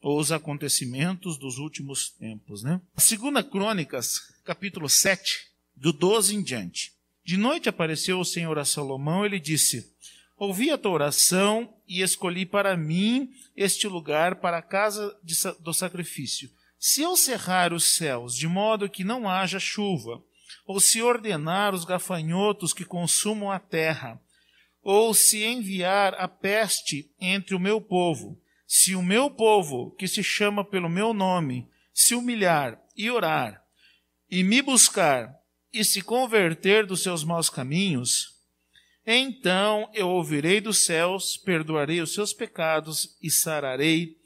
ou os acontecimentos dos últimos tempos, né? 2 Crônicas, capítulo 7, do 12 em diante. De noite apareceu o Senhor a Salomão, ele disse: ouvi a tua oração e escolhi para mim este lugar para a casa do sacrifício. Se eu cerrar os céus de modo que não haja chuva, ou se ordenar os gafanhotos que consumam a terra, ou se enviar a peste entre o meu povo, se o meu povo, que se chama pelo meu nome, se humilhar e orar, e me buscar, e se converter dos seus maus caminhos, então eu ouvirei dos céus, perdoarei os seus pecados e sararei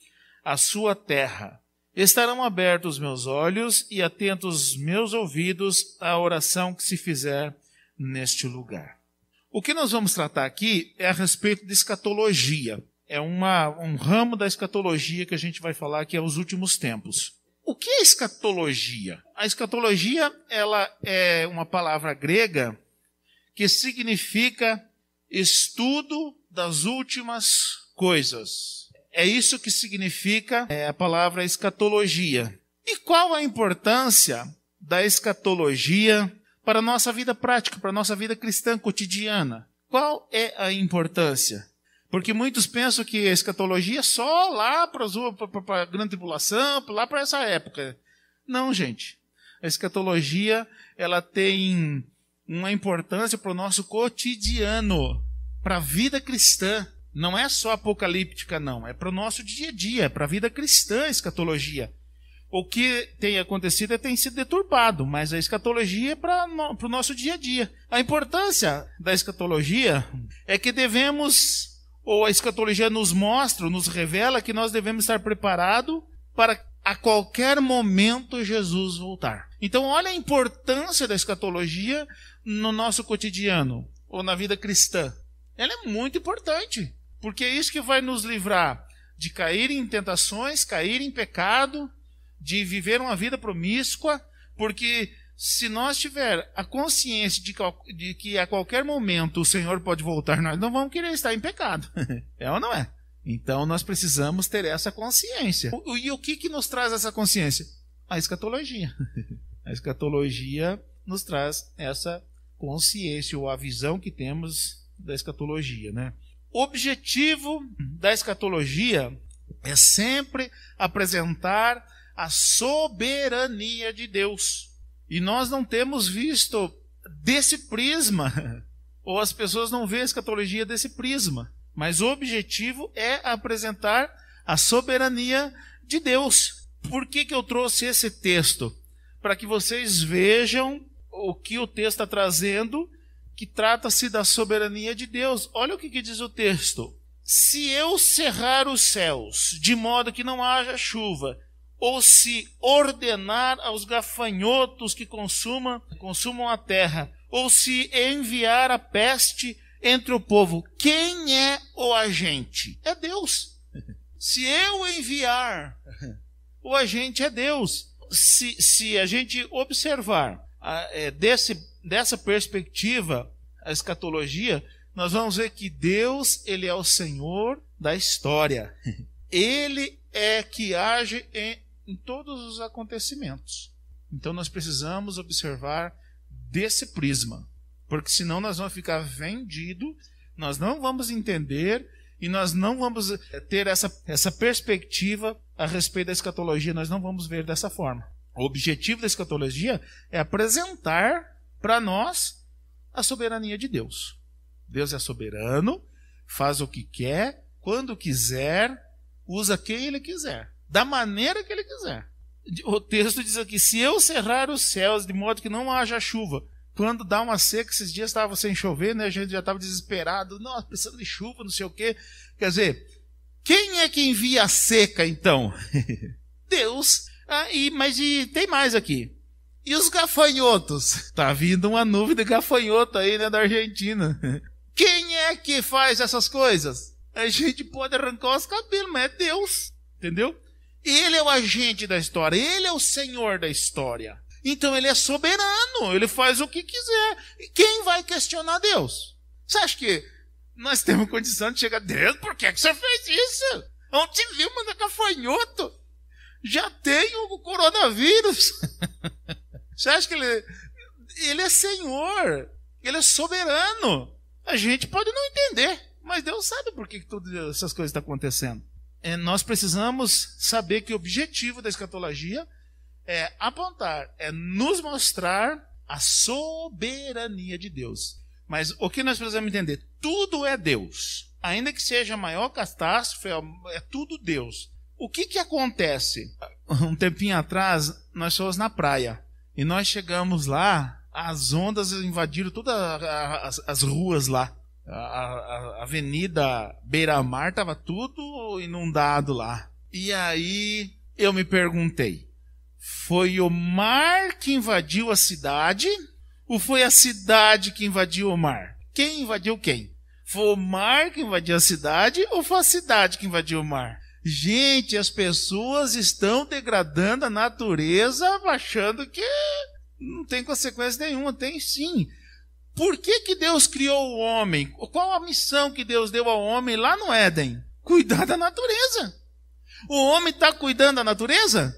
a sua terra. Estarão abertos os meus olhos e atentos os meus ouvidos à oração que se fizer neste lugar. O que nós vamos tratar aqui é a respeito de escatologia. É um ramo da escatologia que a gente vai falar que é os últimos tempos. O que é escatologia? A escatologia, ela é uma palavra grega que significa estudo das últimas coisas. É isso que significa a palavra escatologia. E qual a importância da escatologia para a nossa vida prática, para a nossa vida cristã cotidiana? Qual é a importância? Porque muitos pensam que a escatologia é só lá para a grande tribulação, lá para essa época. Não, gente. A escatologia, ela tem uma importância para o nosso cotidiano, para a vida cristã. Não é só apocalíptica, não. É para o nosso dia a dia, é para a vida cristã a escatologia. O que tem acontecido tem sido deturbado, mas a escatologia é para o nosso dia a dia. A importância da escatologia é que devemos, ou a escatologia nos mostra, nos revela que nós devemos estar preparados para a qualquer momento Jesus voltar. Então, olha a importância da escatologia no nosso cotidiano, ou na vida cristã. Ela é muito importante, porque é isso que vai nos livrar de cair em tentações, cair em pecado, de viver uma vida promíscua, porque se nós tiver a consciência de que a qualquer momento o Senhor pode voltar, nós não vamos querer estar em pecado. É ou não é? Então nós precisamos ter essa consciência. E o que nos traz essa consciência? A escatologia. A escatologia nos traz essa consciência, ou a visão que temos da escatologia, né? O objetivo da escatologia é sempre apresentar a soberania de Deus. E nós não temos visto desse prisma, ou as pessoas não veem a escatologia desse prisma. Mas o objetivo é apresentar a soberania de Deus. Por que eu trouxe esse texto? Para que vocês vejam o que o texto está trazendo, que trata-se da soberania de Deus. Olha o que diz o texto. Se eu cerrar os céus, de modo que não haja chuva, ou se ordenar aos gafanhotos que consumam a terra, ou se enviar a peste entre o povo, quem é o agente? É Deus. Se eu enviar, o agente é Deus. Se a gente observar dessa perspectiva a escatologia, nós vamos ver que Deus, ele é o Senhor da história. Ele é que age em todos os acontecimentos. Então nós precisamos observar desse prisma, porque senão nós vamos ficar vendidos, nós não vamos entender e nós não vamos ter essa perspectiva a respeito da escatologia, nós não vamos ver dessa forma. O objetivo da escatologia é apresentar para nós a soberania de Deus. Deus é soberano, faz o que quer, quando quiser, usa quem ele quiser, da maneira que ele quiser. O texto diz aqui, se eu cerrar os céus de modo que não haja chuva, quando dá uma seca, esses dias estava sem chover, né? A gente já estava desesperado, nossa, precisando de chuva, não sei o quê. Quer dizer, quem é que envia a seca então? Deus. Mas tem mais aqui. E os gafanhotos? Está vindo uma nuvem de gafanhoto aí, né, da Argentina. Quem é que faz essas coisas? A gente pode arrancar os cabelos, mas é Deus. Entendeu? Ele é o agente da história, ele é o Senhor da história. Então ele é soberano, ele faz o que quiser. E quem vai questionar Deus? Você acha que nós temos condição de chegar a Deus? Por que você fez isso? Onde você viu, manda gafanhoto? já tem o coronavírus. Você acha que ele é Senhor, ele é soberano. A gente pode não entender, mas Deus sabe por que todas essas coisas estão acontecendo. Nós precisamos saber que o objetivo da escatologia é apontar, é nos mostrar a soberania de Deus. Mas o que nós precisamos entender? Tudo é Deus. Ainda que seja a maior catástrofe, é tudo Deus. O que acontece? Um tempinho atrás, nós fomos na praia. E nós chegamos lá, as ondas invadiram todas as ruas lá. A avenida Beira-Mar estava tudo inundado lá. E aí eu me perguntei, foi o mar que invadiu a cidade ou foi a cidade que invadiu o mar? Quem invadiu quem? Foi o mar que invadiu a cidade ou foi a cidade que invadiu o mar? Gente, as pessoas estão degradando a natureza achando que não tem consequência nenhuma. Tem sim. Por que Deus criou o homem? Qual a missão que Deus deu ao homem lá no Éden? Cuidar da natureza. O homem está cuidando da natureza?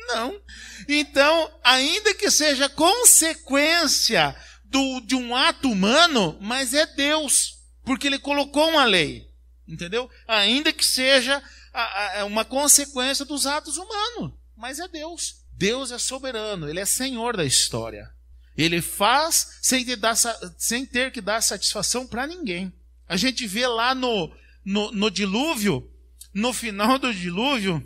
Não. Então, ainda que seja consequência de um ato humano, mas é Deus, porque Ele colocou uma lei. Entendeu? Ainda que seja uma consequência dos atos humanos, mas é Deus. Deus é soberano, Ele é Senhor da história. Ele faz sem ter que dar satisfação para ninguém. A gente vê lá no dilúvio, no final do dilúvio,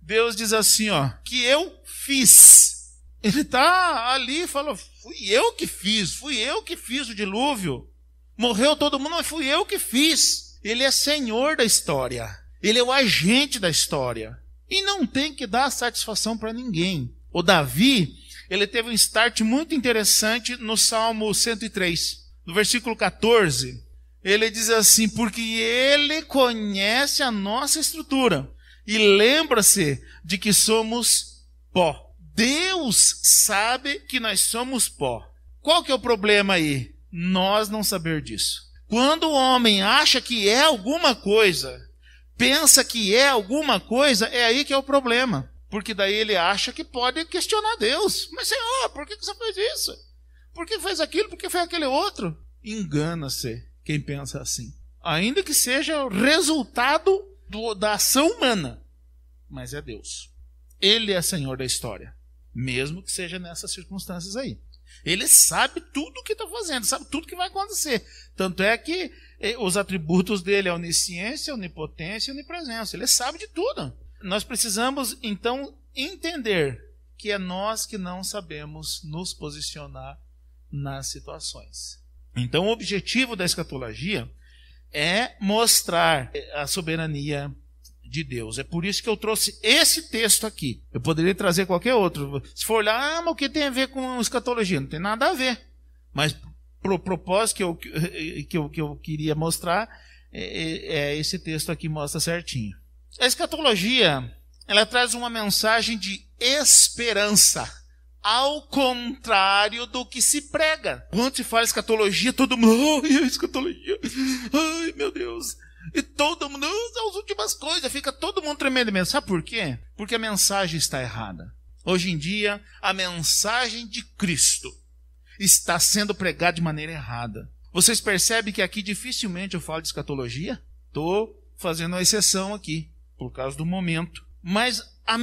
Deus diz assim, que eu fiz. Ele está ali e fala, fui eu que fiz o dilúvio. Morreu todo mundo, mas fui eu que fiz. Ele é Senhor da história. Ele é o agente da história. E não tem que dar satisfação para ninguém. O Davi, ele teve um start muito interessante no Salmo 103, no versículo 14. Ele diz assim, porque ele conhece a nossa estrutura e lembra-se de que somos pó. Deus sabe que nós somos pó. Qual que é o problema aí? Nós não saber disso. Quando o homem acha que é alguma coisa, pensa que é alguma coisa, é aí que é o problema. Porque daí ele acha que pode questionar Deus. Mas Senhor, por que você fez isso? Por que fez aquilo? Por que fez aquele outro? Engana-se quem pensa assim. Ainda que seja o resultado da ação humana. Mas é Deus. Ele é Senhor da história. Mesmo que seja nessas circunstâncias aí. Ele sabe tudo o que está fazendo, sabe tudo o que vai acontecer. Tanto é que os atributos dele é onisciência, onipotência e onipresença. Ele sabe de tudo. Nós precisamos, então, entender que é nós que não sabemos nos posicionar nas situações. Então, o objetivo da escatologia é mostrar a soberania de Deus. É por isso que eu trouxe esse texto aqui. Eu poderia trazer qualquer outro. Se for olhar, mas o que tem a ver com escatologia? Não tem nada a ver. Mas pro propósito que eu queria mostrar, esse texto aqui mostra certinho. A escatologia, ela traz uma mensagem de esperança, ao contrário do que se prega. Quando se fala escatologia, todo mundo, ai, escatologia, ai, meu Deus. E todo mundo, as últimas coisas, fica todo mundo tremendo mesmo. Sabe por quê? Porque a mensagem está errada. Hoje em dia, a mensagem de Cristo está sendo pregada de maneira errada. Vocês percebem que aqui dificilmente eu falo de escatologia? Estou fazendo uma exceção aqui, por causa do momento. Mas a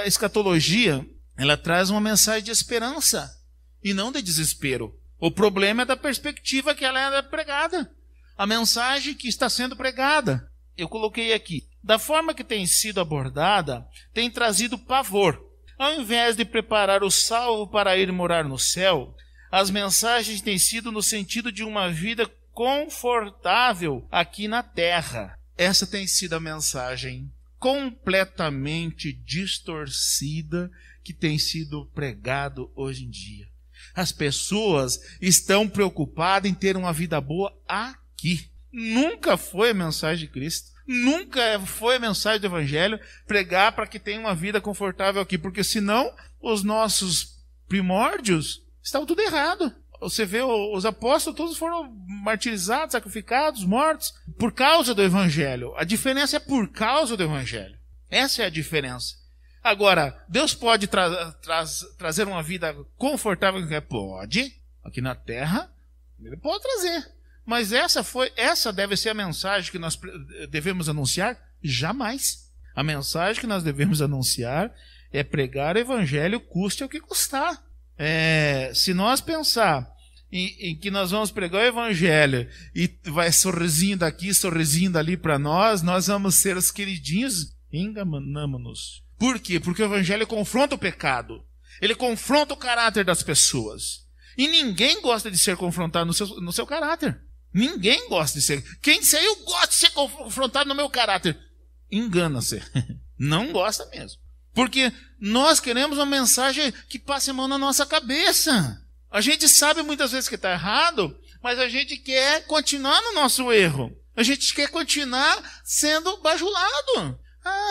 escatologia, ela traz uma mensagem de esperança e não de desespero. O problema é da perspectiva que ela é pregada. A mensagem que está sendo pregada. Eu coloquei aqui. Da forma que tem sido abordada, tem trazido pavor. Ao invés de preparar o salvo para ir morar no céu, as mensagens têm sido no sentido de uma vida confortável aqui na terra. Essa tem sido a mensagem completamente distorcida que tem sido pregado hoje em dia. As pessoas estão preocupadas em ter uma vida boa aqui. Nunca foi a mensagem de Cristo. Nunca foi a mensagem do Evangelho pregar para que tenha uma vida confortável aqui. Porque senão os nossos primórdios estavam tudo errado. Você vê, os apóstolos todos foram martirizados, sacrificados, mortos, por causa do Evangelho. A diferença é por causa do Evangelho. Essa é a diferença. Agora, Deus pode trazer uma vida confortável? Pode. Aqui na terra, Ele pode trazer. Mas essa deve ser a mensagem que nós devemos anunciar? Jamais. A mensagem que nós devemos anunciar é pregar o evangelho, custe o que custar. Se nós pensar em que nós vamos pregar o evangelho e vai sorrisinho daqui, sorrisinho dali para nós vamos ser os queridinhos, enganamos-nos. Por quê? Porque o evangelho confronta o pecado. Ele confronta o caráter das pessoas. E ninguém gosta de ser confrontado no seu caráter. Ninguém gosta de ser. Quem disser, eu gosto de ser confrontado no meu caráter, engana-se. Não gosta mesmo. Porque nós queremos uma mensagem que passe a mão na nossa cabeça. A gente sabe muitas vezes que está errado, mas a gente quer continuar no nosso erro. A gente quer continuar sendo bajulado.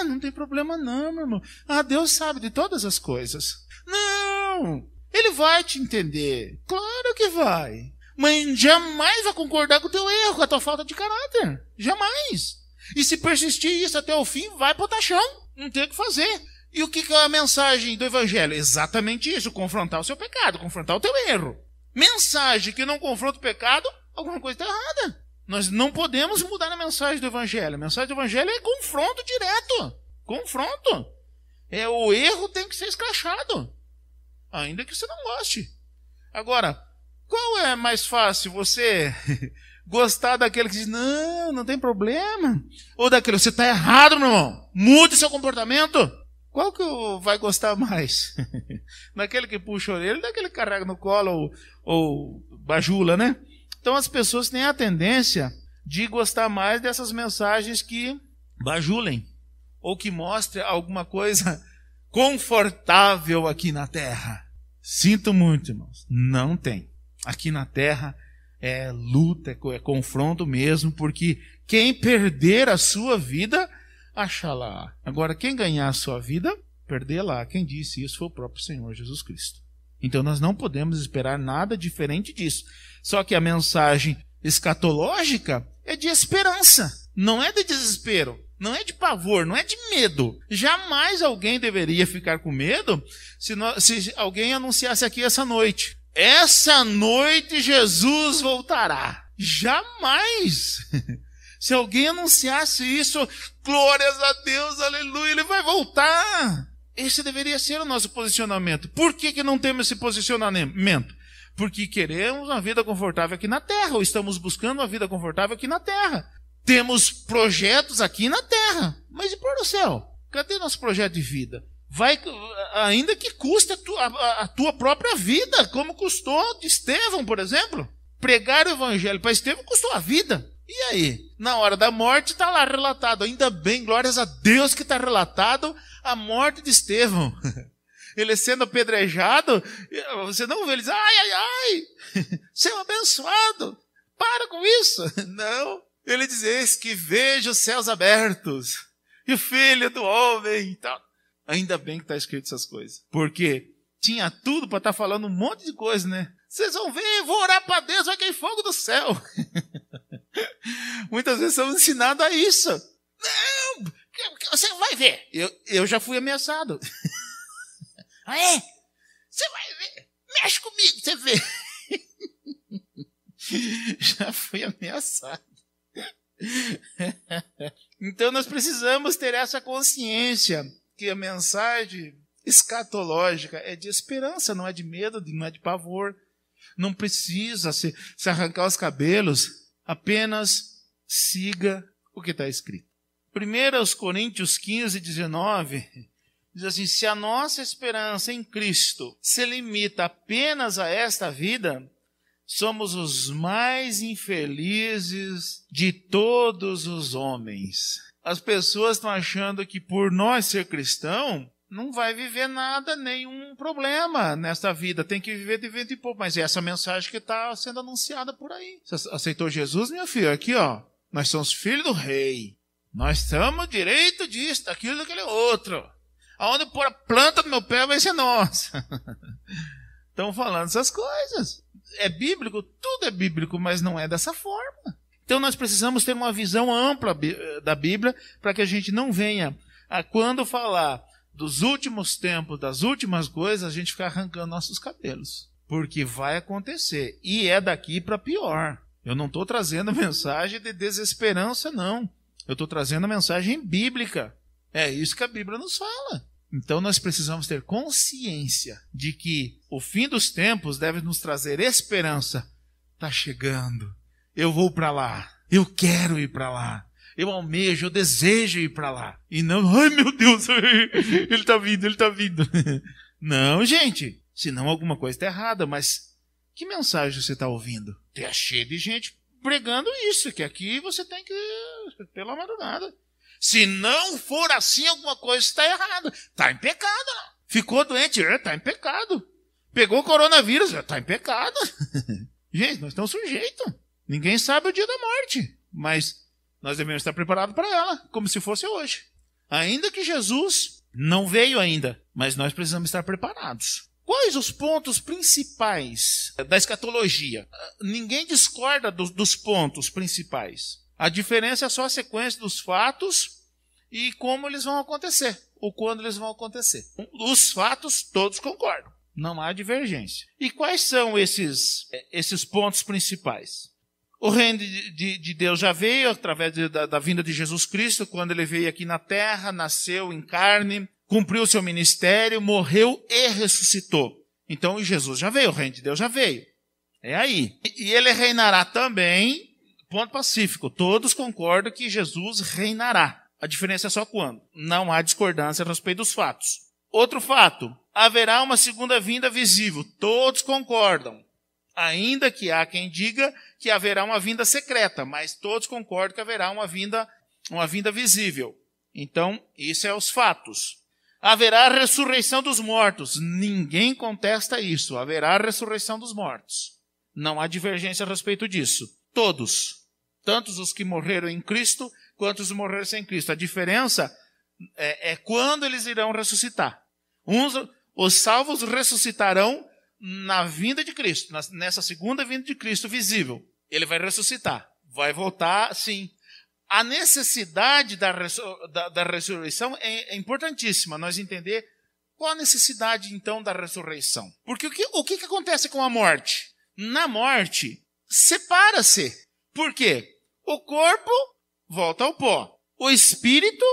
Não tem problema não, meu irmão. Deus sabe de todas as coisas. Não! Ele vai te entender. Claro que vai. Mas jamais vai concordar com o teu erro, com a tua falta de caráter. Jamais. E se persistir isso até o fim, vai pro taxão. Não tem o que fazer. E o que é a mensagem do evangelho? Exatamente isso. Confrontar o seu pecado, confrontar o teu erro. Mensagem que não confronta o pecado, alguma coisa está errada. Nós não podemos mudar a mensagem do evangelho. A mensagem do evangelho é confronto direto. Confronto. O erro tem que ser escrachado. Ainda que você não goste. Agora, qual é mais fácil? Você gostar daquele que diz, não tem problema. Ou daquele, você está errado, meu irmão. Mude seu comportamento. Qual que vai gostar mais? Daquele que puxa a orelha, daquele que carrega no colo ou bajula, né? Então as pessoas têm a tendência de gostar mais dessas mensagens que bajulem. Ou que mostrem alguma coisa confortável aqui na terra. Sinto muito, irmãos. Não tem. Aqui na terra é luta, é confronto mesmo, porque quem perder a sua vida, acha lá. Agora, quem ganhar a sua vida, perder lá. Quem disse isso foi o próprio Senhor Jesus Cristo. Então, nós não podemos esperar nada diferente disso. Só que a mensagem escatológica é de esperança. Não é de desespero. Não é de pavor, não é de medo. Jamais alguém deveria ficar com medo se alguém anunciasse aqui essa noite. Essa noite Jesus voltará. Jamais. Se alguém anunciasse isso, glórias a Deus, aleluia, ele vai voltar. Esse deveria ser o nosso posicionamento. Por que não temos esse posicionamento? Porque queremos uma vida confortável aqui na terra, ou estamos buscando uma vida confortável aqui na terra. Temos projetos aqui na terra, mas e por no céu? Cadê nosso projeto de vida? Vai, ainda que custe a tua própria vida, como custou de Estevão, por exemplo. Pregar o evangelho para Estevão custou a vida. E aí? Na hora da morte está lá relatado. Ainda bem, glórias a Deus que está relatado a morte de Estevão. Ele sendo apedrejado, você não vê, ele diz, ai, seu abençoado, para com isso. Não. Ele diz, eis que vejo os céus abertos, e o Filho do Homem, e tal. Ainda bem que está escrito essas coisas. Porque tinha tudo para estar falando um monte de coisa, né? Vocês vão ver, vou orar para Deus, vai cair fogo do céu. Muitas vezes somos ensinados a isso. Não, você vai ver. Eu já fui ameaçado. Você vai ver. Mexe comigo, você vê. Já fui ameaçado. Então nós precisamos ter essa consciência que a mensagem escatológica é de esperança, não é de medo, não é de pavor. Não precisa se arrancar os cabelos, apenas siga o que está escrito. 1 Coríntios 15, 19, diz assim, se a nossa esperança em Cristo se limita apenas a esta vida, somos os mais infelizes de todos os homens. As pessoas estão achando que por nós ser cristão, não vai viver nada, nenhum problema nesta vida. Tem que viver de vento e pouco. Mas é essa mensagem que está sendo anunciada por aí. Você aceitou Jesus, minha filha? Aqui, ó. Nós somos filhos do rei. Nós estamos direito disso, daquilo, daquele outro. Aonde pôr a planta do meu pé vai ser nossa. Estão falando essas coisas. É bíblico? Tudo é bíblico, mas não é dessa forma. Então nós precisamos ter uma visão ampla da Bíblia para que a gente não venha a quando falar dos últimos tempos, das últimas coisas, a gente ficar arrancando nossos cabelos. Porque vai acontecer. E é daqui para pior. Eu não estou trazendo mensagem de desesperança, não. Eu estou trazendo a mensagem bíblica. É isso que a Bíblia nos fala. Então nós precisamos ter consciência de que o fim dos tempos deve nos trazer esperança. Está chegando. Eu vou para lá. Eu quero ir para lá. Eu almejo, eu desejo ir para lá. E não, ai meu Deus, ele está vindo, ele está vindo. Não, gente. Senão alguma coisa está errada. Mas que mensagem você está ouvindo? Tem cheio de gente pregando isso. Que aqui você tem que... Pela madrugada. Se não for assim, alguma coisa está errada. Está em pecado. Não. Ficou doente? Está em pecado. Pegou coronavírus? Está em pecado. Gente, nós estamos sujeitos. Ninguém sabe o dia da morte. Mas nós devemos estar preparados para ela, como se fosse hoje. Ainda que Jesus não veio ainda, mas nós precisamos estar preparados. Quais os pontos principais da escatologia? Ninguém discorda dos pontos principais. A diferença é só a sequência dos fatos e como eles vão acontecer, ou quando eles vão acontecer. Os fatos todos concordam, não há divergência. E quais são esses pontos principais? O reino de Deus já veio através da vinda de Jesus Cristo, quando ele veio aqui na terra, nasceu em carne, cumpriu o seu ministério, morreu e ressuscitou. Então Jesus já veio, o reino de Deus já veio. É aí. E ele reinará também, ponto pacífico. Todos concordam que Jesus reinará. A diferença é só quando. Não há discordância a respeito dos fatos. Outro fato, haverá uma segunda vinda visível. Todos concordam. Ainda que há quem diga que haverá uma vinda secreta, mas todos concordam que haverá uma vinda visível. Então, isso é os fatos. Haverá a ressurreição dos mortos. Ninguém contesta isso. Haverá a ressurreição dos mortos. Não há divergência a respeito disso. Todos, tanto os que morreram em Cristo, quanto os que morreram sem Cristo. A diferença é quando eles irão ressuscitar. Os salvos ressuscitarão na vinda de Cristo, nessa segunda vinda de Cristo visível. Ele vai ressuscitar. Vai voltar, sim. A necessidade da ressurreição é importantíssima. Nós entender qual a necessidade, então, da ressurreição. Porque o que acontece com a morte? Na morte, separa-se. Por quê? O corpo volta ao pó. O espírito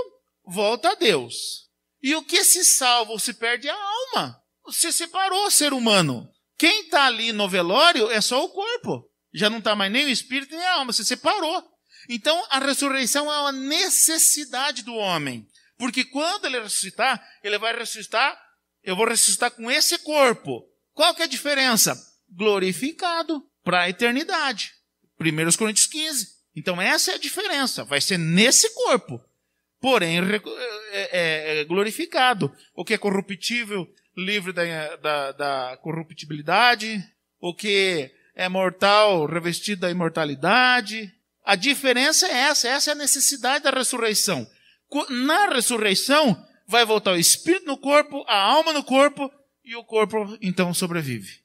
volta a Deus. E o que se salva ou se perde é a alma. Se separou o ser humano. Quem está ali no velório é só o corpo. Já não está mais nem o espírito nem a alma. Se separou. Então, a ressurreição é uma necessidade do homem. Porque quando ele ressuscitar, ele vai ressuscitar, eu vou ressuscitar com esse corpo. Qual que é a diferença? Glorificado para a eternidade. 1 Coríntios 15. Então, essa é a diferença. Vai ser nesse corpo. Porém, glorificado. O que é corruptível, livre da corruptibilidade. O que é mortal, revestido da imortalidade. A diferença é essa é a necessidade da ressurreição. Na ressurreição, vai voltar o espírito no corpo, a alma no corpo, e o corpo, então, sobrevive.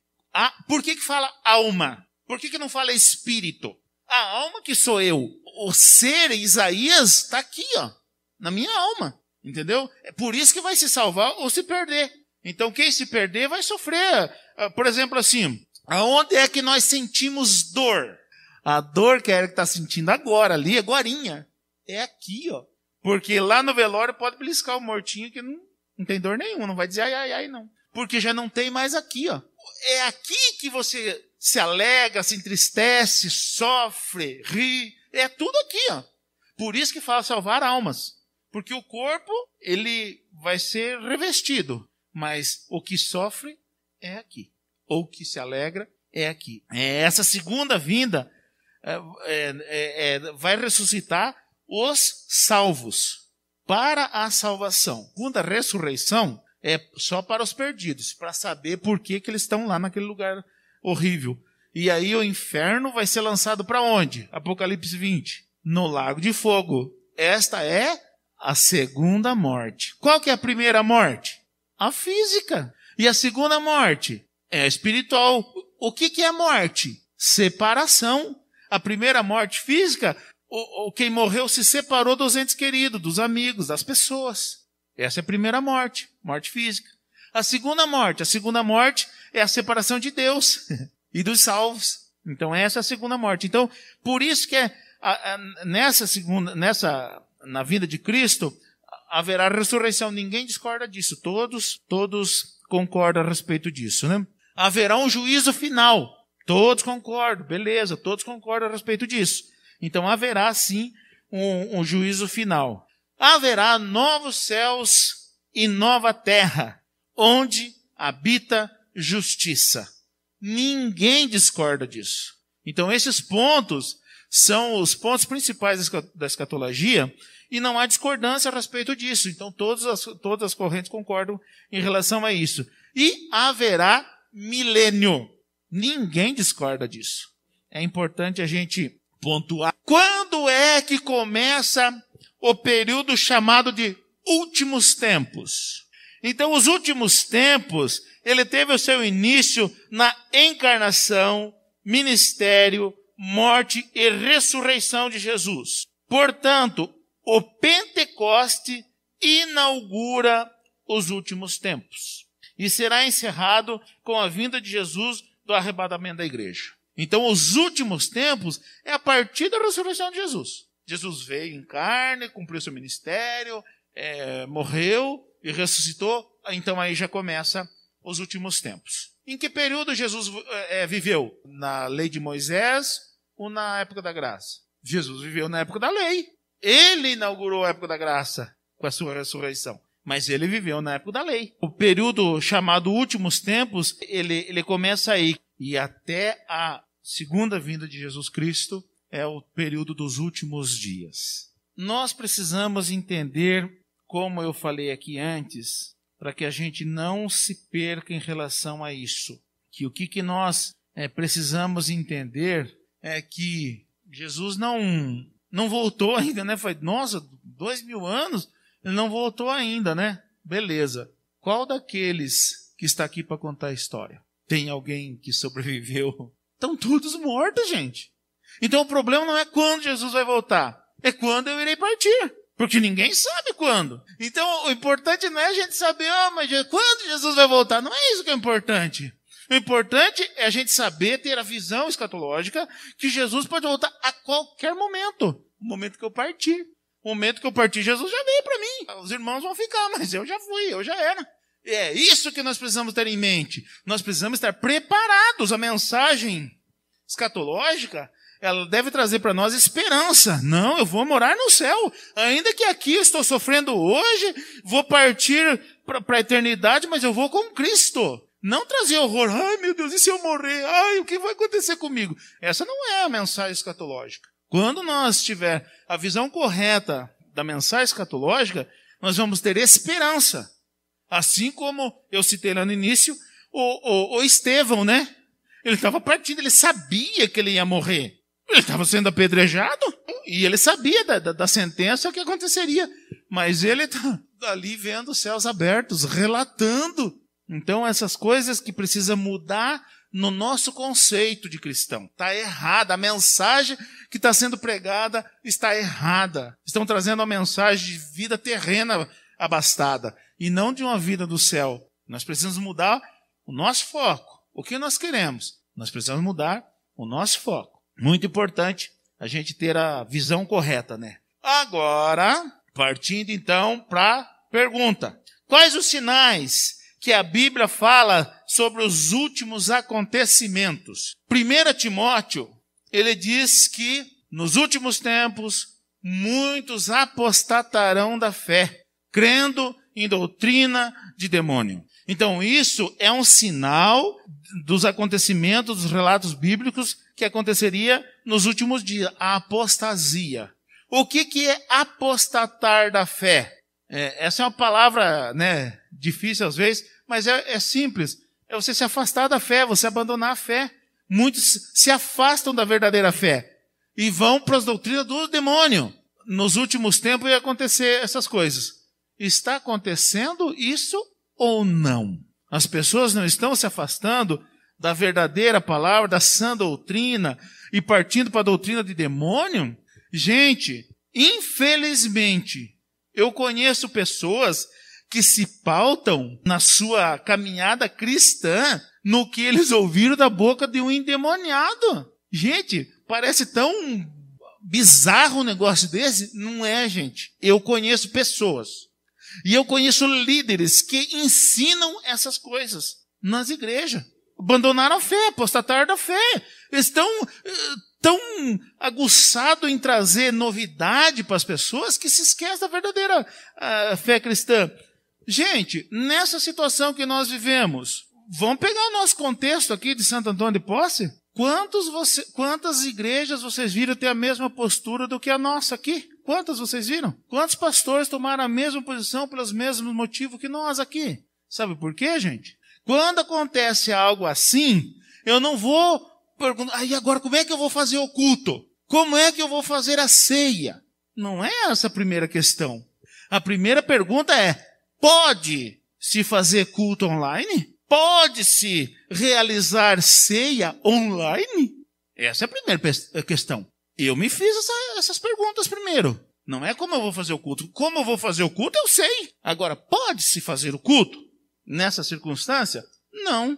Por que fala alma? Por que não fala espírito? A alma que sou eu. O ser, Isaías, está aqui, ó, na minha alma. Entendeu? É por isso que vai se salvar ou se perder. Então, quem se perder vai sofrer. Por exemplo, assim, aonde é que nós sentimos dor? A dor que a Erika está sentindo agora, ali, agorinha, é aqui, ó. Porque lá no velório pode beliscar o mortinho que não tem dor nenhuma, não vai dizer ai, ai, ai, não. Porque já não tem mais aqui, ó. É aqui que você se alegra, se entristece, sofre, ri. É tudo aqui, ó. Por isso que fala salvar almas. Porque o corpo, ele vai ser revestido. Mas o que sofre é aqui. Ou o que se alegra é aqui. Essa segunda vinda vai ressuscitar os salvos para a salvação. A segunda ressurreição é só para os perdidos, para saber por que eles estão lá naquele lugar horrível. E aí o inferno vai ser lançado para onde? Apocalipse 20. No lago de fogo. Esta é a segunda morte. Qual que é a primeira morte? A física. E a segunda morte é a espiritual. O que é a morte? Separação. A primeira morte física, quem morreu se separou dos entes queridos, dos amigos, das pessoas. Essa é a primeira morte, morte física. A segunda morte é a separação de Deus e dos salvos. Então essa é a segunda morte. Então, por isso que na vinda de Cristo, haverá ressurreição. Ninguém discorda disso. Todos concordam a respeito disso, né? Haverá um juízo final. Todos concordam, beleza, todos concordam a respeito disso. Então haverá sim um juízo final. Haverá novos céus e nova terra, onde habita justiça. Ninguém discorda disso. Então esses pontos são os pontos principais da escatologia e não há discordância a respeito disso. Então todas as correntes concordam em relação a isso. E haverá milênio. Ninguém discorda disso. É importante a gente pontuar. Quando é que começa o período chamado de últimos tempos? Então, os últimos tempos, ele teve o seu início na encarnação, ministério, morte e ressurreição de Jesus. Portanto, o Pentecoste inaugura os últimos tempos e será encerrado com a vinda de Jesus do arrebatamento da igreja. Então, os últimos tempos é a partir da ressurreição de Jesus. Jesus veio em carne, cumpriu seu ministério, morreu e ressuscitou. Então, aí já começa os últimos tempos. Em que período Jesus viveu? Na lei de Moisés ou na época da graça? Jesus viveu na época da lei. Ele inaugurou a época da graça com a sua ressurreição. Mas ele viveu na época da lei. O período chamado últimos tempos, ele começa aí. E até a segunda vinda de Jesus Cristo é o período dos últimos dias. Nós precisamos entender, como eu falei aqui antes, para que a gente não se perca em relação a isso. Que o que nós precisamos entender é que Jesus não voltou ainda, né? Foi, 2000 anos... Ele não voltou ainda, né? Beleza. Qual daqueles que está aqui para contar a história? Tem alguém que sobreviveu? Estão todos mortos, gente. Então o problema não é quando Jesus vai voltar. É quando eu irei partir. Porque ninguém sabe quando. Então o importante não é a gente saber, mas quando Jesus vai voltar? Não é isso que é importante. O importante é a gente saber, ter a visão escatológica, que Jesus pode voltar a qualquer momento. O momento que eu partir. O momento que eu partir, Jesus já veio para mim. Os irmãos vão ficar, mas eu já fui, eu já era. É isso que nós precisamos ter em mente. Nós precisamos estar preparados. A mensagem escatológica, ela deve trazer para nós esperança. Não, eu vou morar no céu. Ainda que aqui eu estou sofrendo hoje, vou partir para a eternidade, mas eu vou com Cristo. Não trazer horror. Ai, meu Deus, e se eu morrer? Ai, o que vai acontecer comigo? Essa não é a mensagem escatológica. Quando nós tiver a visão correta da mensagem escatológica, nós vamos ter esperança. Assim como eu citei lá no início, o Estevão, né? Ele estava partindo, ele sabia que ele ia morrer. Ele estava sendo apedrejado e ele sabia da sentença que aconteceria. Mas ele está ali vendo os céus abertos, relatando. Então, essas coisas que precisam mudar no nosso conceito de cristão. Está errada. A mensagem que está sendo pregada está errada. Estão trazendo uma mensagem de vida terrena abastada e não de uma vida do céu. Nós precisamos mudar o nosso foco. O que nós queremos? Nós precisamos mudar o nosso foco. Muito importante a gente ter a visão correta, né? Agora, partindo então para a pergunta. Quais os sinais que a Bíblia fala sobre os últimos acontecimentos? 1 Timóteo, ele diz que nos últimos tempos muitos apostatarão da fé, crendo em doutrina de demônio. Então isso é um sinal dos acontecimentos, dos relatos bíblicos que aconteceria nos últimos dias, a apostasia. O que é apostatar da fé? Essa é uma palavra, né, difícil às vezes, mas é simples. É você se afastar da fé, você abandonar a fé. Muitos se afastam da verdadeira fé e vão para as doutrinas do demônio. Nos últimos tempos ia acontecer essas coisas. Está acontecendo isso ou não? As pessoas não estão se afastando da verdadeira palavra, da sã doutrina e partindo para a doutrina de demônio? Gente, infelizmente, eu conheço pessoas que se pautam na sua caminhada cristã no que eles ouviram da boca de um endemoniado. Gente, parece tão bizarro um negócio desse. Não é, gente. Eu conheço pessoas. E eu conheço líderes que ensinam essas coisas nas igrejas. Abandonaram a fé, apostataram da fé. Estão tão aguçados em trazer novidade para as pessoas que se esquece da verdadeira fé cristã. Gente, nessa situação que nós vivemos, vamos pegar o nosso contexto aqui de Santo Antônio de Posse? Quantas igrejas vocês viram ter a mesma postura do que a nossa aqui? Quantas vocês viram? Quantos pastores tomaram a mesma posição pelos mesmos motivos que nós aqui? Sabe por quê, gente? Quando acontece algo assim, eu não vou perguntar, e agora como é que eu vou fazer o culto? Como é que eu vou fazer a ceia? Não é essa a primeira questão. A primeira pergunta é, pode-se fazer culto online? Pode-se realizar ceia online? Essa é a primeira questão. Eu me fiz essas perguntas primeiro. Não é como eu vou fazer o culto. Como eu vou fazer o culto, eu sei. Agora, pode-se fazer o culto? Nessa circunstância? Não.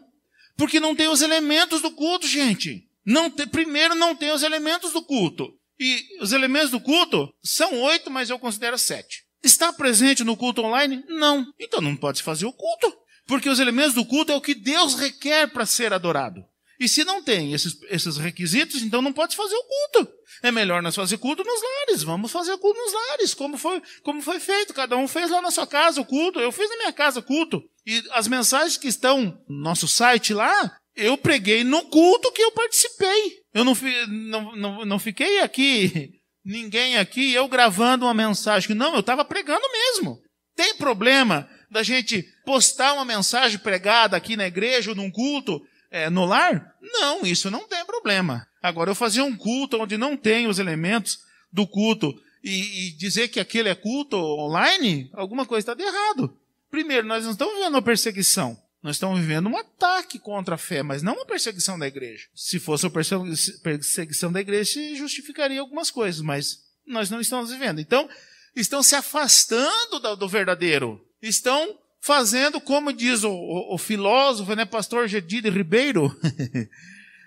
Porque não tem os elementos do culto, gente. Primeiro, não tem os elementos do culto. E os elementos do culto são 8, mas eu considero 7. Está presente no culto online? Não. Então não pode fazer o culto. Porque os elementos do culto é o que Deus requer para ser adorado. E se não tem esses requisitos, então não pode fazer o culto. É melhor nós fazer culto nos lares. Vamos fazer culto nos lares, como foi feito. Cada um fez lá na sua casa o culto. Eu fiz na minha casa o culto. E as mensagens que estão no nosso site lá, eu preguei no culto que eu participei. Eu não fiquei aqui, ninguém aqui, eu gravando uma mensagem. Não, eu estava pregando mesmo. Tem problema da gente postar uma mensagem pregada aqui na igreja ou num culto no lar? Não, isso não tem problema. Agora, eu fazer um culto onde não tem os elementos do culto e dizer que aquele é culto online, alguma coisa está de errado. Primeiro, nós não estamos vivendo uma perseguição. Nós estamos vivendo um ataque contra a fé, mas não uma perseguição da igreja. Se fosse uma perseguição da igreja, justificaria algumas coisas, mas nós não estamos vivendo. Então, estão se afastando do verdadeiro. Estão fazendo, como diz o filósofo, pastor Gedide Ribeiro,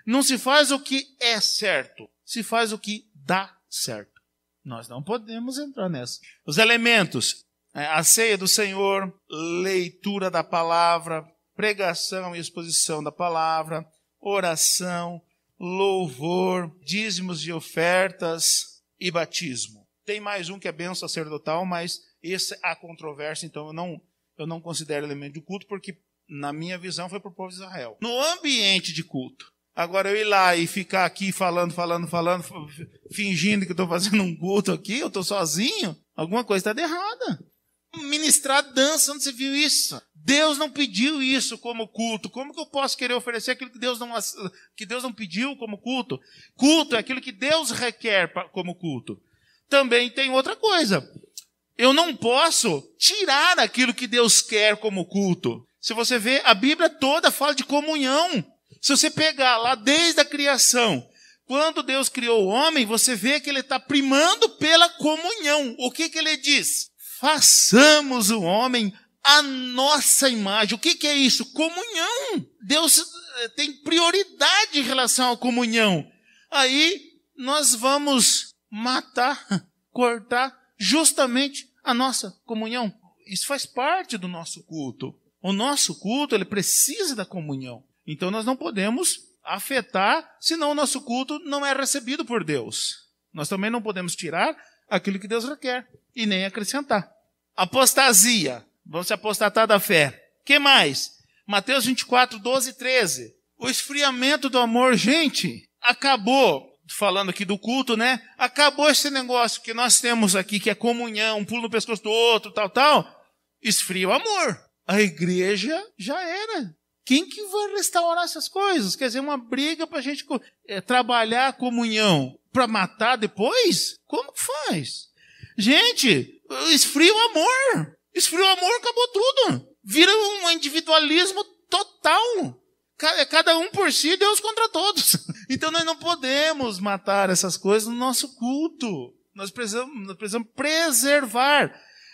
não se faz o que é certo, se faz o que dá certo. Nós não podemos entrar nessa. Os elementos, a ceia do Senhor, leitura da palavra, pregação e exposição da palavra, oração, louvor, dízimos e ofertas e batismo. Tem mais um que é bênção sacerdotal, mas esse há controvérsia, então eu não considero elemento de culto, porque na minha visão foi para o povo de Israel. No ambiente de culto. Agora eu ir lá e ficar aqui falando, fingindo que eu estou fazendo um culto aqui, eu estou sozinho, alguma coisa está de errada. Ministrar dança, onde você viu isso? Deus não pediu isso como culto. Como que eu posso querer oferecer aquilo que Deus não pediu como culto? Culto é aquilo que Deus requer como culto. Também tem outra coisa. Eu não posso tirar aquilo que Deus quer como culto. Se você vê, a Bíblia toda fala de comunhão. Se você pegar lá desde a criação, quando Deus criou o homem, você vê que ele está primando pela comunhão. O que ele diz? Façamos o homem à nossa imagem. O que é isso? Comunhão. Deus tem prioridade em relação à comunhão. Aí nós vamos matar, cortar justamente a nossa comunhão. Isso faz parte do nosso culto. O nosso culto, ele precisa da comunhão. Então nós não podemos afetar, senão o nosso culto não é recebido por Deus. Nós também não podemos tirar aquilo que Deus requer e nem acrescentar. Apostasia. Vamos se apostatar da fé. O que mais? Mateus 24, 12 e 13. O esfriamento do amor. Gente, acabou. Falando aqui do culto, né? Acabou esse negócio que nós temos aqui, que é comunhão, um pulo no pescoço do outro, tal. Esfria o amor. A igreja já era. Quem que vai restaurar essas coisas? Quer dizer, uma briga para a gente trabalhar a comunhão para matar depois? Como que faz? Gente, esfria o amor. Esfria o amor, acabou tudo. Vira um individualismo total. Cada um por si, Deus contra todos. Então nós não podemos matar essas coisas no nosso culto. Nós precisamos preservar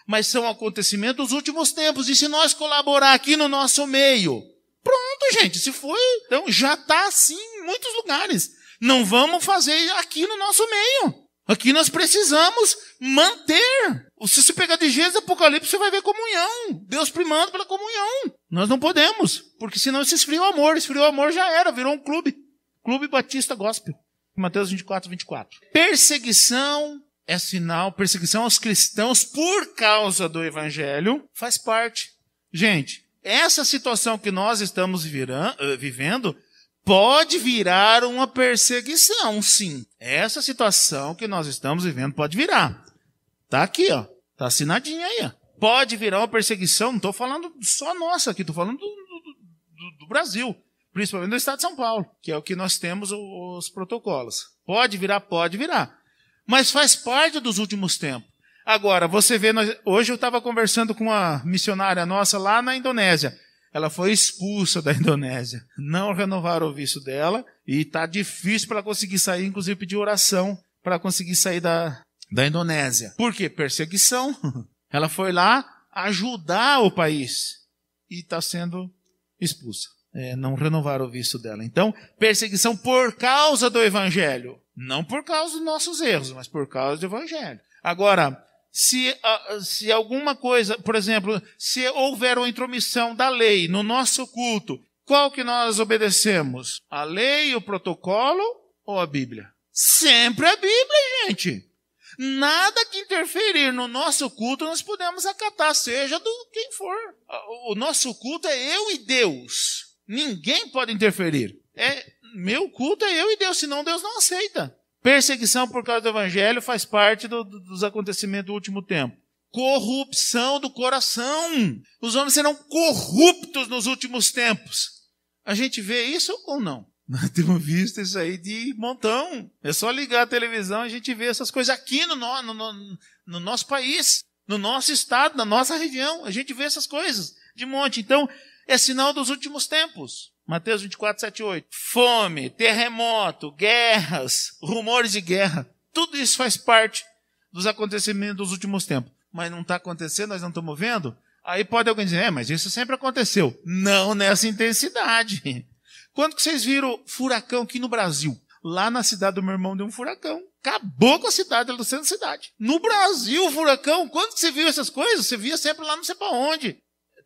mas são acontecimentos dos últimos tempos. E se nós colaborar aqui no nosso meio, pronto, gente, se foi, então já está assim em muitos lugares. Não vamos fazer aqui no nosso meio. Aqui nós precisamos manter. Se você pegar de Gênesis e Apocalipse, você vai ver comunhão. Deus primando pela comunhão. Nós não podemos, porque senão se esfria o amor. Esfriou o amor, já era, virou um clube. Clube Batista Gospel. Mateus 24, 24. Perseguição é sinal, perseguição aos cristãos por causa do evangelho faz parte. Gente, essa situação que nós estamos vivendo pode virar uma perseguição, sim. Essa situação que nós estamos vivendo pode virar. Está aqui, ó. Está assinadinho aí, ó. Pode virar uma perseguição, não estou falando só nossa aqui, estou falando do Brasil, principalmente do estado de São Paulo, que é o que nós temos os protocolos. Pode virar, mas faz parte dos últimos tempos. Agora, você vê, hoje eu estava conversando com uma missionária nossa lá na Indonésia. Ela foi expulsa da Indonésia. Não renovaram o visto dela e está difícil para ela conseguir sair, inclusive pedir oração para conseguir sair da Indonésia. Por quê? Perseguição. Ela foi lá ajudar o país e está sendo expulsa. Não renovaram o visto dela. Então, perseguição por causa do evangelho. Não por causa dos nossos erros, mas por causa do evangelho. Agora, se alguma coisa, por exemplo, se houver uma intromissão da lei no nosso culto, qual que nós obedecemos? A lei, o protocolo ou a Bíblia? Sempre a Bíblia, gente. Nada que interferir no nosso culto nós podemos acatar, seja do quem for. O nosso culto é eu e Deus. Ninguém pode interferir. Meu culto é eu e Deus, senão Deus não aceita. Perseguição por causa do evangelho faz parte dos acontecimentos do último tempo. Corrupção do coração. Os homens serão corruptos nos últimos tempos. A gente vê isso ou não? Nós temos visto isso aí de montão. É só ligar a televisão e a gente vê essas coisas aqui no nosso país, no nosso estado, na nossa região. A gente vê essas coisas de monte. Então, é sinal dos últimos tempos. Mateus 24, 7 e 8. Fome, terremoto, guerras, rumores de guerra. Tudo isso faz parte dos acontecimentos dos últimos tempos. Mas não está acontecendo, nós não estamos vendo? Aí pode alguém dizer, mas isso sempre aconteceu. Não nessa intensidade. Quando que vocês viram furacão aqui no Brasil? Lá na cidade do meu irmão deu um furacão. Acabou com a cidade, ela do centro da cidade. No Brasil, furacão. Quando que você viu essas coisas? Você via sempre lá não sei para onde.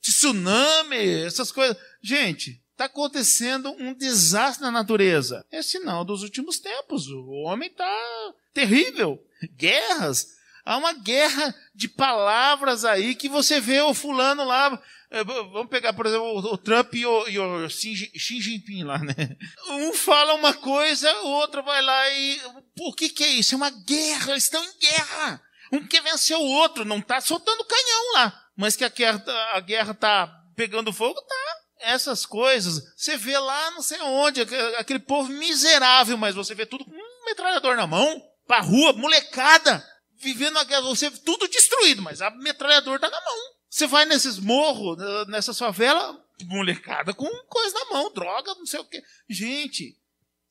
Tsunami, essas coisas. Gente, está acontecendo um desastre na natureza. É sinal dos últimos tempos. O homem está terrível. Guerras. Há uma guerra de palavras aí que você vê o fulano lá. Vamos pegar, por exemplo, o Trump e o Xi Jinping lá, né? Um fala uma coisa, o outro vai lá e... O que é isso? É uma guerra. Eles estão em guerra. Um quer vencer o outro. Não está soltando canhão lá. Mas que a guerra está pegando fogo, tá. Essas coisas, você vê lá não sei onde, aquele povo miserável, mas você vê tudo com um metralhador na mão, pra rua, molecada, vivendo a guerra, você vê tudo destruído, mas a metralhador está na mão. Você vai nesses morros, nessas favelas, molecada com coisa na mão, droga, não sei o quê. Gente,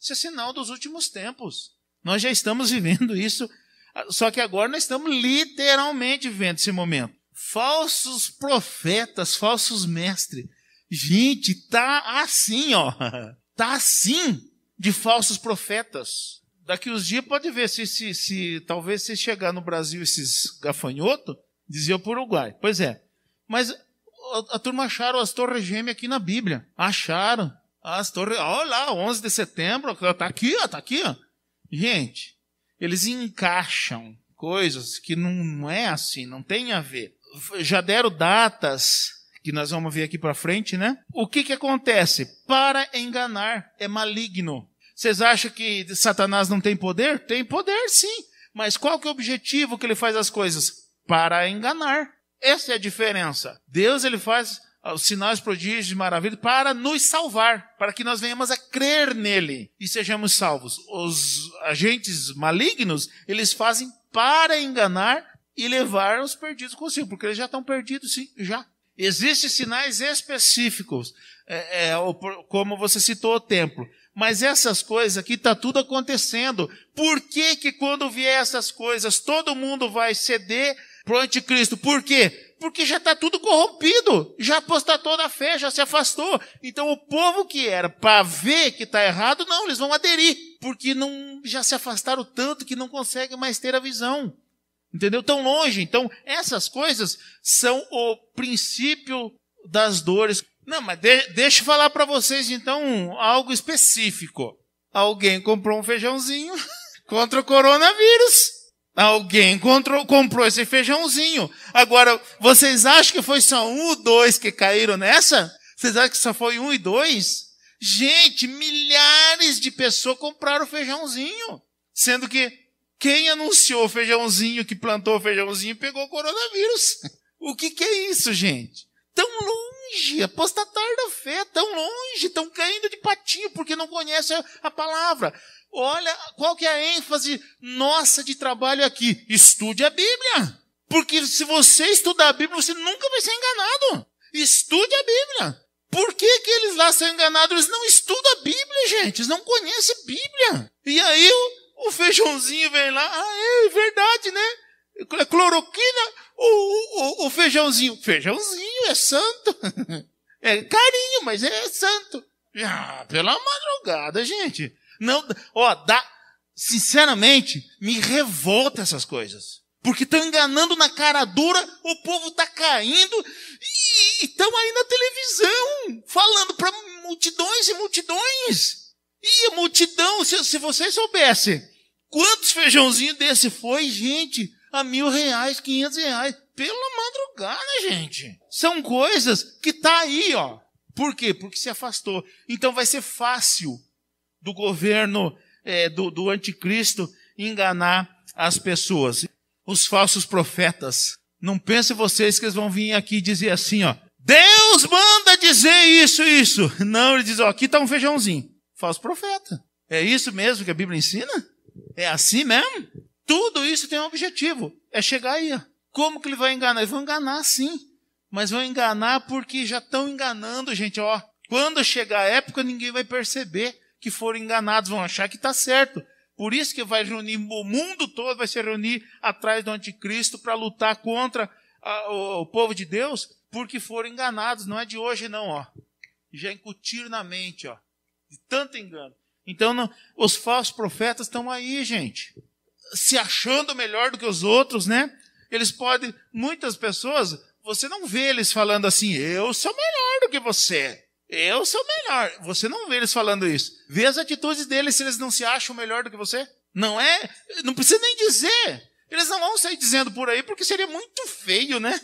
isso é sinal dos últimos tempos. Nós já estamos vivendo isso, só que agora nós estamos literalmente vivendo esse momento. Falsos profetas, falsos mestres. Gente, tá assim, ó. Tá assim de falsos profetas. Daqui uns dias pode ver se talvez se chegar no Brasil esses gafanhotos, dizia o Uruguai. Pois é. Mas a turma acharam as torres gêmeas aqui na Bíblia. Acharam. As torres, olha lá, 11 de setembro, tá aqui, ó. Gente, eles encaixam coisas que não é assim, não tem a ver. Já deram datas que nós vamos ver aqui para frente, né? O que acontece? Para enganar, é maligno. Vocês acham que Satanás não tem poder? Tem poder, sim. Mas qual que é o objetivo que ele faz as coisas? Para enganar. Essa é a diferença. Deus, ele faz os sinais, prodígios e maravilhas para nos salvar, para que nós venhamos a crer nele e sejamos salvos. Os agentes malignos, eles fazem para enganar e levar os perdidos consigo, porque eles já estão perdidos, sim, já. Existem sinais específicos, como você citou o templo. Mas essas coisas aqui está tudo acontecendo. Por que quando vier essas coisas, todo mundo vai ceder para o anticristo. Por quê? Porque já está tudo corrompido, já apostatou da fé, já se afastou. Então o povo que era para ver que está errado, não, eles vão aderir, porque já se afastaram tanto que não conseguem mais ter a visão. Entendeu? Tão longe. Então essas coisas são o princípio das dores. Não, mas deixa eu falar para vocês então algo específico. Alguém comprou um feijãozinho contra o coronavírus. Alguém comprou esse feijãozinho. Agora, vocês acham que foi só 1 ou 2 que caíram nessa? Vocês acham que só foi 1 e 2? Gente, milhares de pessoas compraram o feijãozinho. Sendo que quem anunciou o feijãozinho, que plantou o feijãozinho, pegou o coronavírus. O que é isso, gente? Tão longe, apostatar da fé, tão longe, tão caindo de patinho, porque não conhecem a palavra. Olha, qual que é a ênfase nossa de trabalho aqui? Estude a Bíblia. Porque se você estudar a Bíblia, você nunca vai ser enganado. Estude a Bíblia. Por que eles lá são enganados? Eles não estudam a Bíblia, gente. Eles não conhecem a Bíblia. E aí o feijãozinho vem lá. É verdade, né? Cloroquina, o feijãozinho. Feijãozinho é santo. É carinho, mas é santo. Pela madrugada, gente. Não, sinceramente, me revolta essas coisas. Porque estão enganando na cara dura, o povo está caindo e estão aí na televisão, falando para multidões e multidões. E a multidão, se vocês soubessem quantos feijãozinhos desse foi, gente, a R$1.000, R$500. Pela madrugada, gente. São coisas que tá aí, ó. Por quê? Porque se afastou. Então vai ser fácil do governo do anticristo enganar as pessoas. Os falsos profetas. Não pensem vocês que eles vão vir aqui dizer assim, ó. Deus manda dizer isso. Não, ele diz, ó, aqui está um feijãozinho. Falso profeta. É isso mesmo que a Bíblia ensina? É assim mesmo? Tudo isso tem um objetivo. É chegar aí, ó. Como que ele vai enganar? Eles vão enganar sim. Mas vão enganar porque já estão enganando, gente, ó. Quando chegar a época, ninguém vai perceber que foram enganados, vão achar que está certo. Por isso que vai reunir, o mundo todo vai se reunir atrás do anticristo para lutar contra o povo de Deus, porque foram enganados. Não é de hoje não, ó. Já incutiram na mente, ó, de tanto engano. Então, os falsos profetas estão aí, gente, se achando melhor do que os outros, né? Eles podem, muitas pessoas, você não vê eles falando assim, eu sou melhor do que você. Eu sou melhor. Você não vê eles falando isso. Vê as atitudes deles se eles não se acham melhor do que você. Não é? Não precisa nem dizer. Eles não vão sair dizendo por aí porque seria muito feio, né?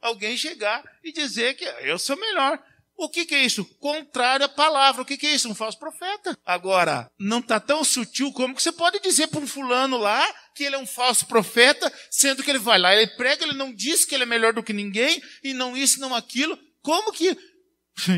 Alguém chegar e dizer que eu sou melhor. O que é isso? Contrário à palavra. O que é isso? Um falso profeta. Agora, não está tão sutil como que você pode dizer para um fulano lá que ele é um falso profeta, sendo que ele vai lá, ele prega, ele não diz que ele é melhor do que ninguém, e não isso, não aquilo. Como que...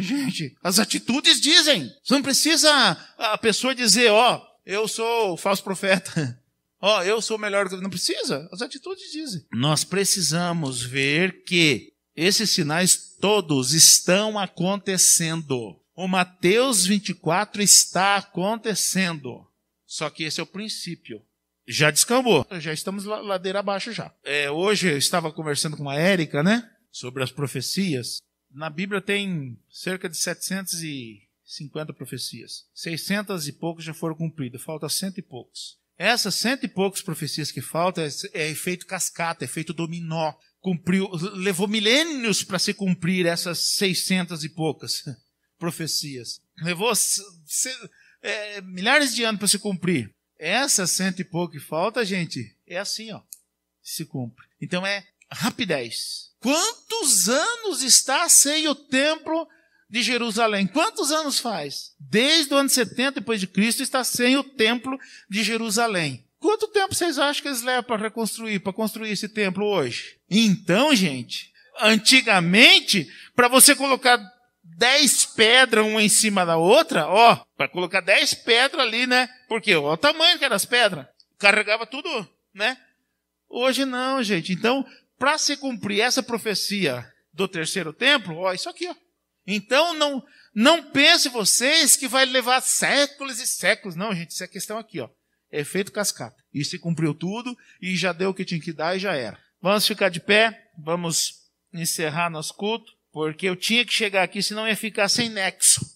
Gente, as atitudes dizem. Você não precisa a pessoa dizer, ó, eu sou o falso profeta. Ó, eu sou melhor do que... Não precisa. As atitudes dizem. Nós precisamos ver que esses sinais todos estão acontecendo. O Mateus 24 está acontecendo. Só que esse é o princípio. Já descambou. Já estamos ladeira abaixo já. Hoje eu estava conversando com a Érica, né? Sobre as profecias. Na Bíblia tem cerca de 750 profecias. 600 e poucos já foram cumpridas. Falta 100 e poucos. Essas 100 e poucas profecias que faltam é efeito cascata, efeito dominó. Levou milênios para se cumprir essas 600 e poucas profecias. Levou milhares de anos para se cumprir. Essas 100 e pouco que falta, gente, é assim, ó. Se cumpre. Então é rapidez. Quantos anos está sem o templo de Jerusalém? Quantos anos faz? Desde o ano 70 depois de Cristo está sem o templo de Jerusalém. Quanto tempo vocês acham que eles levam para reconstruir, para construir esse templo hoje? Então, gente, antigamente, para você colocar 10 pedras uma em cima da outra, ó, para colocar 10 pedras ali, né? Porque ó, o tamanho que eram as pedras, carregava tudo, né? Hoje não, gente. Então, para se cumprir essa profecia do terceiro templo, ó, isso aqui, ó. Então, não pense vocês que vai levar séculos e séculos. Não, gente, isso é questão aqui, ó. É efeito cascata. E se cumpriu tudo, e já deu o que tinha que dar, e já era. Vamos ficar de pé, vamos encerrar nosso culto, porque eu tinha que chegar aqui, senão ia ficar sem nexo.